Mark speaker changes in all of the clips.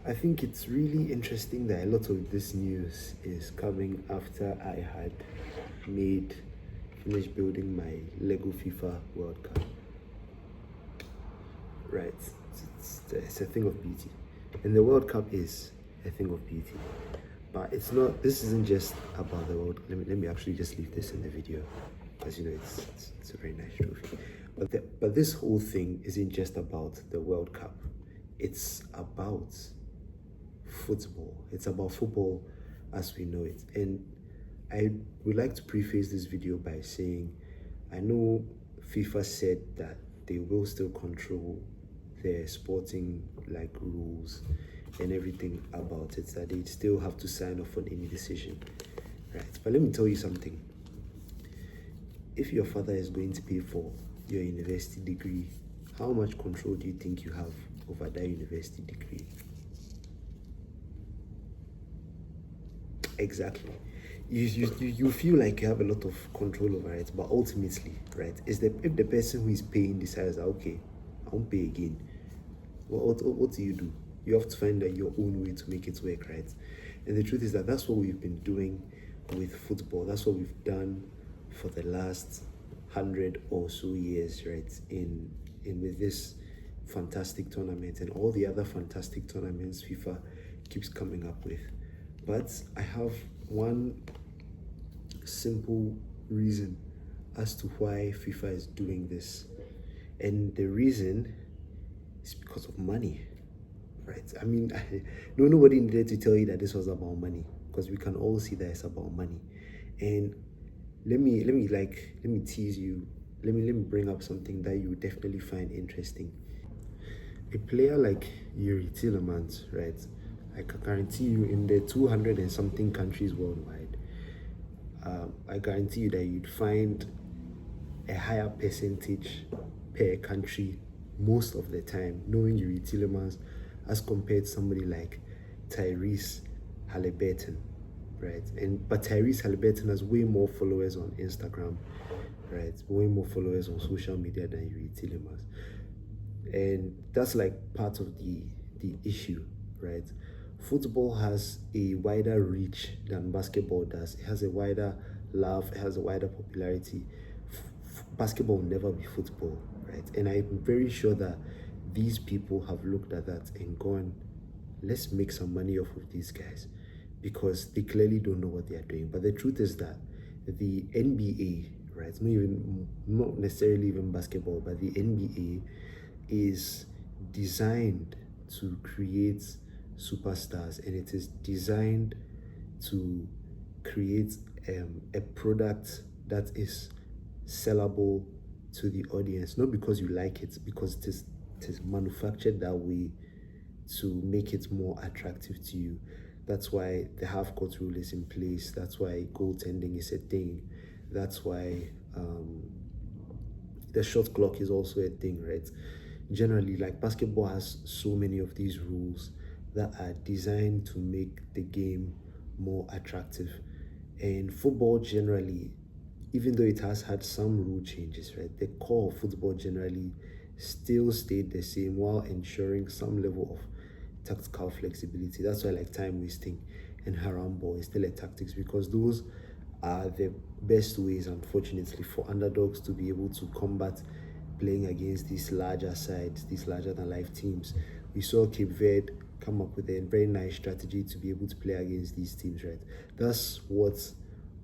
Speaker 1: I think it's really interesting that a lot of this news is coming after I had made finished building my Lego FIFA World Cup. Right, it's a thing of beauty, and the World Cup is a thing of beauty. But it's not. This isn't just about the world. Let me actually just leave this in the video, because you know it's a very nice trophy. But this whole thing isn't just about the World Cup. It's about football. It's about football as we know it. And I would like to preface this video by saying, I know FIFA said that they will still control their sporting like rules and everything about it, that they still have to sign off on any decision, right? But let me tell you something. If your father is going to pay for your university degree, how much control do you think you have over that university degree? Exactly. You feel like you have a lot of control over it, but ultimately, right, is that if the person who is paying decides that, okay, I won't pay again, what do? You have to find your own way to make it work, right? And the truth is that that's what we've been doing with football. That's what we've done for the last 100 or so years, right? In with this fantastic tournament and all the other fantastic tournaments FIFA keeps coming up with. But I have one simple reason as to why FIFA is doing this. And the reason is because of money, right? I mean, nobody needed to tell you that this was about money, because we can all see that it's about money. And let me tease you. Let me bring up something that you would definitely find interesting. A player like Yuri Tillemans, right? I can guarantee you, in the 200 and something countries worldwide, I guarantee you that you'd find a higher percentage per country most of the time knowing Yuri Tillemans as compared to somebody like Tyrese Halliburton, right? But Tyrese Halliburton has way more followers on Instagram, right? Way more followers on social media than Yuri Tillemans. And that's like part of the issue, right? Football has a wider reach than basketball does. It has a wider love, it has a wider popularity. Basketball will never be football, right? And I'm very sure that these people have looked at that and gone, let's make some money off of these guys, because they clearly don't know what they are doing. But the truth is that the NBA, right, not necessarily even basketball, but the NBA is designed to create superstars, and it is designed to create a product that is sellable to the audience, not because you like it, because it is manufactured that way to make it more attractive to you. That's why the half-court rule is in place. That's why goaltending is a thing. That's why the shot clock is also a thing, right? Generally, like basketball has so many of these rules that are designed to make the game more attractive. And football generally, even though it has had some rule changes, right, the core of football generally still stayed the same while ensuring some level of tactical flexibility. That's why like time wasting and haram ball is still a tactics, because those are the best ways, unfortunately, for underdogs to be able to combat playing against these larger sides, these larger than life teams. We saw Cape Verde come up with a very nice strategy to be able to play against these teams, right? That's what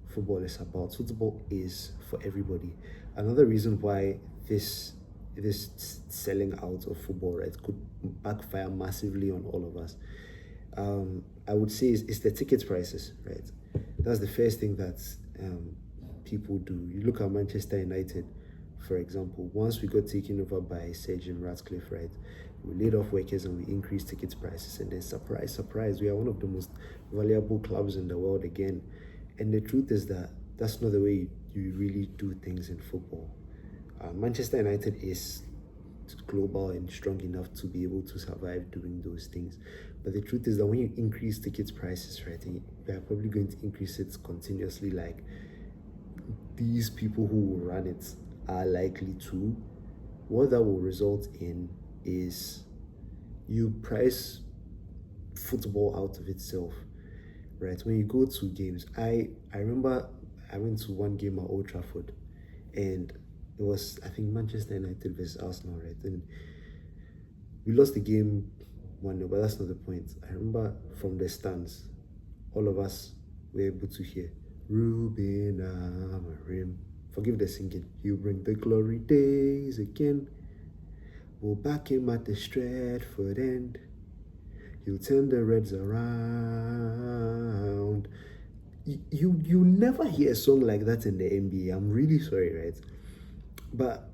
Speaker 1: football is about. Football is for everybody. Another reason why this selling out of football, right, could backfire massively on all of us, I would say is the ticket prices, right? That's the first thing that people do. You look at Manchester United, for example. Once we got taken over by Sir Jim Ratcliffe, right, we laid off workers and we increased ticket prices, and then surprise, surprise, we are one of the most valuable clubs in the world again. And the truth is that that's not the way you really do things in football. Manchester United is global and strong enough to be able to survive doing those things. But the truth is that when you increase ticket prices, right, you are probably going to increase it continuously, like these people who will run it are likely to. What that will result in is you price football out of itself, right? When you go to games, I remember I went to one game at Old Trafford, and it was, I think, Manchester United versus Arsenal, right? And we lost the game 1-0, but that's not the point. I remember from the stands, all of us were able to hear Ruben Amorim. Forgive the singing. You bring the glory days again. We'll back him at the Stratford end. He'll turn the Reds around. You never hear a song like that in the NBA. I'm really sorry, right? But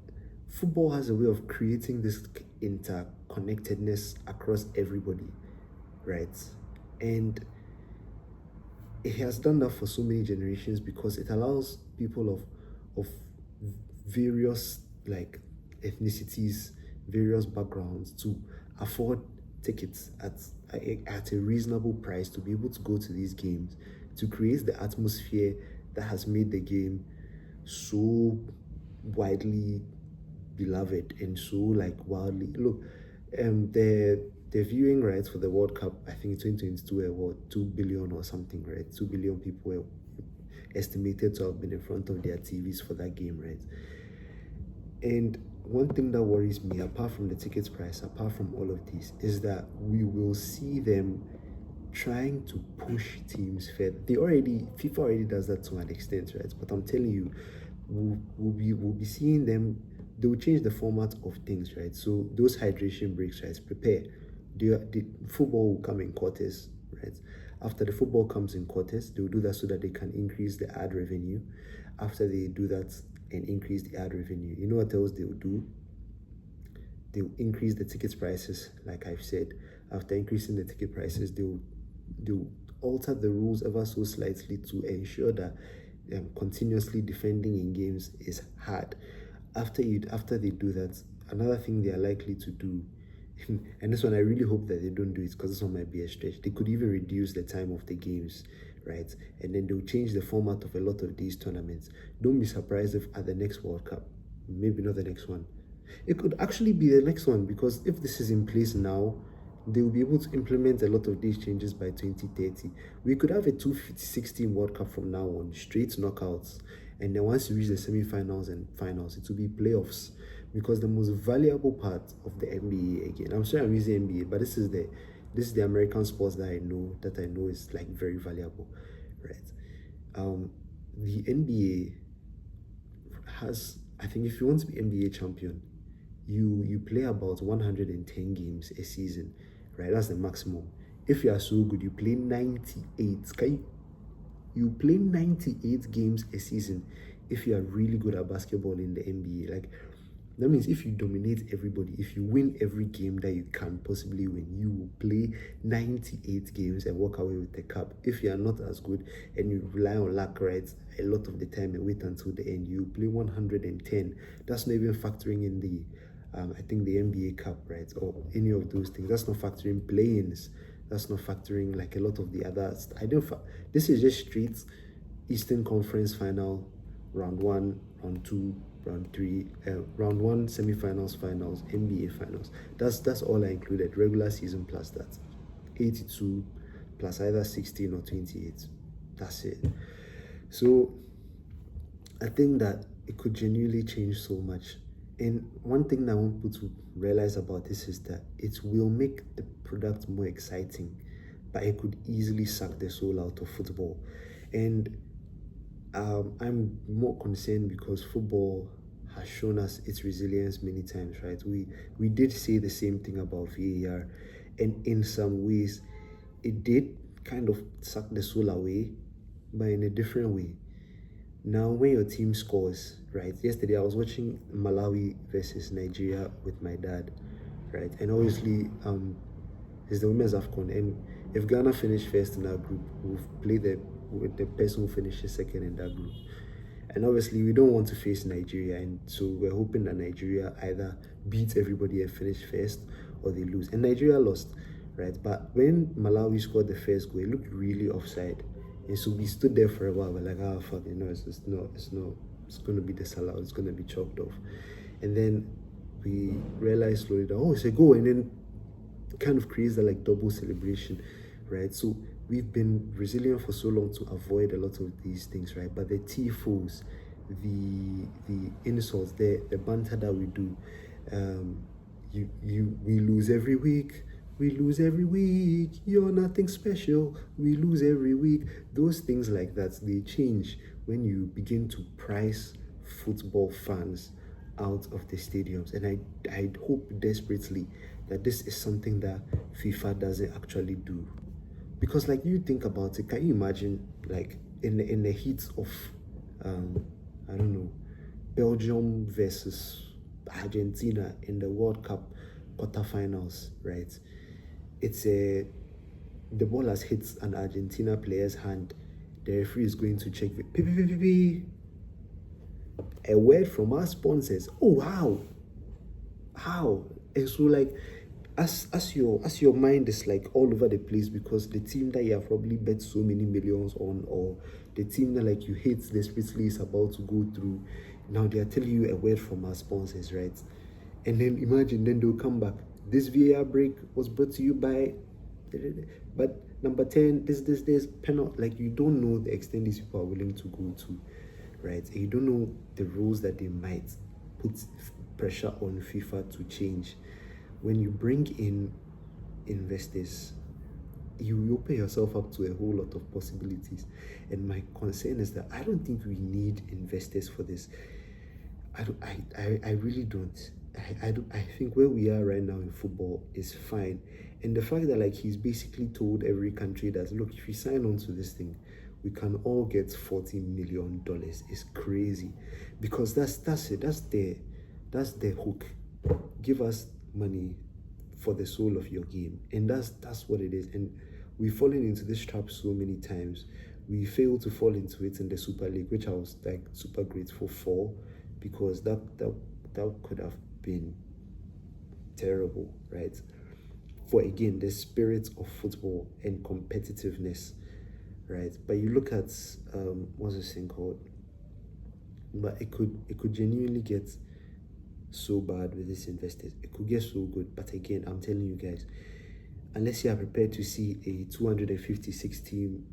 Speaker 1: football has a way of creating this interconnectedness across everybody, right? And it has done that for so many generations because it allows people of various like ethnicities, various backgrounds to afford tickets at a reasonable price to be able to go to these games, to create the atmosphere that has made the game so widely beloved and so like wildly look. The viewing rights for the World Cup, I think in 2022 were what, 2 billion or something, right? 2 billion people were estimated to have been in front of their TVs for that game, right? And one thing that worries me, apart from the tickets price, apart from all of this, is that we will see them trying to push teams further. FIFA already does that to an extent, right? But I'm telling you, we'll be seeing them. They will change the format of things, right? So those hydration breaks, right? Prepare. The football will come in quarters, right? After the football comes in quarters, they will do that so that they can increase the ad revenue. After they do that and increase the ad revenue, you know what else they will do? They'll increase the ticket prices, like I've said. After increasing the ticket prices, they'll alter the rules ever so slightly to ensure that continuously defending in games is hard. After they do that, another thing they are likely to do, and this one I really hope that they don't do it because this one might be a stretch. They could even reduce the time of the games, right? And then they'll change the format of a lot of these tournaments. Don't be surprised if at the next World Cup, maybe not the next one, it could actually be the next one, because if this is in place now, they will be able to implement a lot of these changes by 2030. We could have a 2016 World Cup from now on, straight knockouts. And then once you reach the semi-finals and finals, it will be playoffs. Because the most valuable part of the NBA, again, I'm sorry I'm using NBA, but this is the American sports that I know is like very valuable, right? The NBA has, I think if you want to be NBA champion, you play about 110 games a season, right? That's the maximum. If you are so good, you play 98. You play 98 games a season if you are really good at basketball in the NBA. Like, that means if you dominate everybody, if you win every game that you can possibly win, you will play 98 games and walk away with the cup. If you are not as good and you rely on luck, right, a lot of the time and wait until the end, you play 110. That's not even factoring in the I think the NBA Cup, right, or any of those things. That's not factoring play-ins. That's not factoring like a lot of the others. This is just straight Eastern Conference final, round 1, round 2, round 3, round 1 semi-finals, finals, NBA finals. That's all I included. Regular season plus that, 82 plus either 16 or 28. That's it. So I think that it could genuinely change so much. And one thing that I want people to realize about this is that it will make the product more exciting, but it could easily suck the soul out of football. And I'm more concerned because football has shown us its resilience many times, right? We did say the same thing about VAR, and in some ways, it did kind of suck the soul away, but in a different way. Now, when your team scores, right? Yesterday, I was watching Malawi versus Nigeria with my dad, right? And obviously, it's the women's AFCON. And if Ghana finish first in that group, we'll play with the person who finishes second in that group. And obviously, we don't want to face Nigeria. And so we're hoping that Nigeria either beats everybody and finish first, or they lose. And Nigeria lost, right? But when Malawi scored the first goal, it looked really offside. And so we stood there for a while. We're like, oh, fuck, it's going to be the sellout. It's going to be chalked off. And then we realized slowly that, oh, it's a goal. And then it kind of creates that like double celebration. right? So we've been resilient for so long to avoid a lot of these things, right? But the tifos, the insults, the banter that we do, we lose every week. We lose every week. You're nothing special. We lose every week. Those things like that, they change when you begin to price football fans out of the stadiums. And I hope desperately that this is something that FIFA doesn't actually do. Because like you think about it, can you imagine like in the heat of I don't know, Belgium versus Argentina in the World Cup quarterfinals, right? It's the ball has hit an Argentina player's hand. The referee is going to check. A word from our sponsors. Oh wow, how? And so like, as your mind is like all over the place because the team that you have probably bet so many millions on, or the team that like you hate desperately is about to go through. Now they are telling you a word from our sponsors, right? And then imagine, then they'll come back. This VAR break was brought to you by, but number 10, this penalty. Like you don't know the extent these people are willing to go to, right? And you don't know the rules that they might put pressure on FIFA to change. When you bring in investors, you open yourself up to a whole lot of possibilities. And my concern is that I don't think we need investors for this. I really don't. I think where we are right now in football is fine. And the fact that like he's basically told every country that look, if you sign on to this thing, we can all get $40 million is crazy. Because that's it. That's the hook. Give us money for the soul of your game. And that's what it is. And we've fallen into this trap so many times. We failed to fall into it in the Super League, which I was like super grateful for, because that could have been terrible, right? For again, the spirit of football and competitiveness, right? But you look at what's this thing called? But it could genuinely get so bad with these investors. It could get so good, but again, I'm telling you guys, unless you are prepared to see a 256 team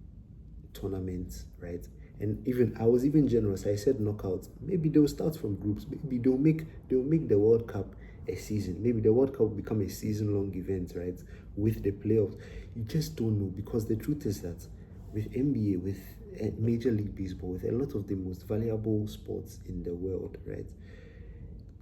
Speaker 1: tournament, right? And even I was even generous. I said knockouts. Maybe they'll start from groups. Maybe they'll make the World Cup a season. Maybe the World Cup will become a season-long event, right? With the playoffs. You just don't know, because the truth is that with NBA, with Major League Baseball, with a lot of the most valuable sports in the world, right?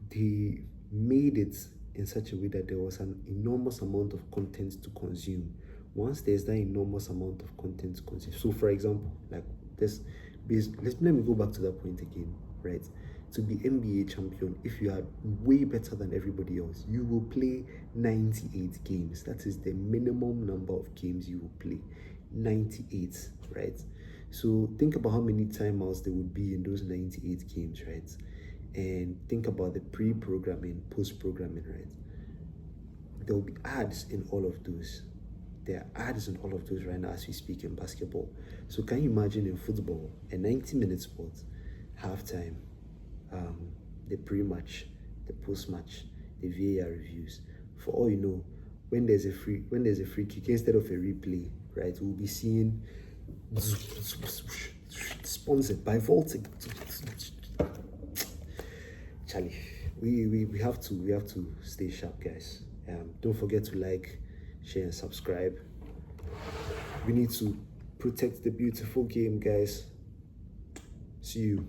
Speaker 1: They made it in such a way that there was an enormous amount of content to consume. Once there's that enormous amount of content to consume, so for example, like this, let me go back to that point again, right? To be NBA champion, if you are way better than everybody else, you will play 98 games. That is the minimum number of games you will play, 98, right? So think about how many timeouts there would be in those 98 games, right? And think about the pre-programming, post-programming, right? There will be ads in all of those. There are ads in all of those right now as we speak in basketball. So can you imagine in football, a 90-minute sport, halftime, the pre-match, the post-match, the VAR reviews. For all you know, when there's a free kick, instead of a replay, right, we'll be seeing sponsored by Voltic. Charlie, we have to stay sharp, guys. Don't forget to like, share, and subscribe. We need to protect the beautiful game, guys. See you.